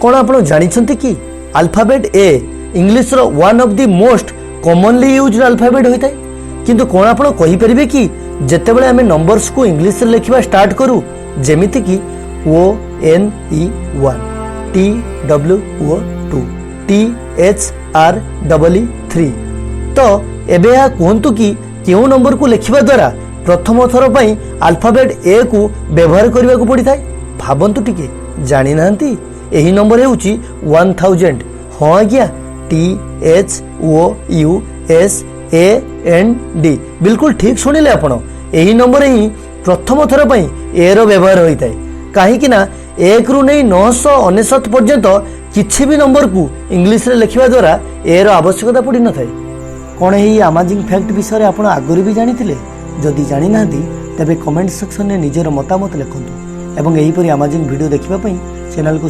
कौन आप जानते कि अल्फाबेट ए इंग्लिश रो one of the most commonly used alphabet होता है। किंतु कौन आप कहींपर कि जितेबाला आम नंबर्स को इंग्लिश लिखा स्टार्ट करूँ जमीती कि ONE1 TWO2 THREE 3 तो एबे यह कहतु कि क्यों नंबर को लिखा द्वारा प्रथम थर पर अल्फाबेट ए को व्यवहार करने को पड़ी था। भावतु टिके जानी ना यही नंबर हो 1000। हाँ आज्ञा THOUSAND बिल्कुल ठीक शुणिले आपण। यही नंबर ही प्रथम थर पर ए रो व्यवहार होता है कहीं 1 रु नहीं 999 पर्यंत किसी भी नंबर को इंग्लिश रे लिखा द्वारा ए रो आवश्यकता पड़ी न थाए। कौन यही अमेजिंग फैक्ट विषय आप आगुरी भी जानी जदि जानी ना तेबे कमेंट सेक्शन में निजर मतामत लिखंतु एवं यहीपरि अमेजिंग वीडियो देखिबा पई चैनल को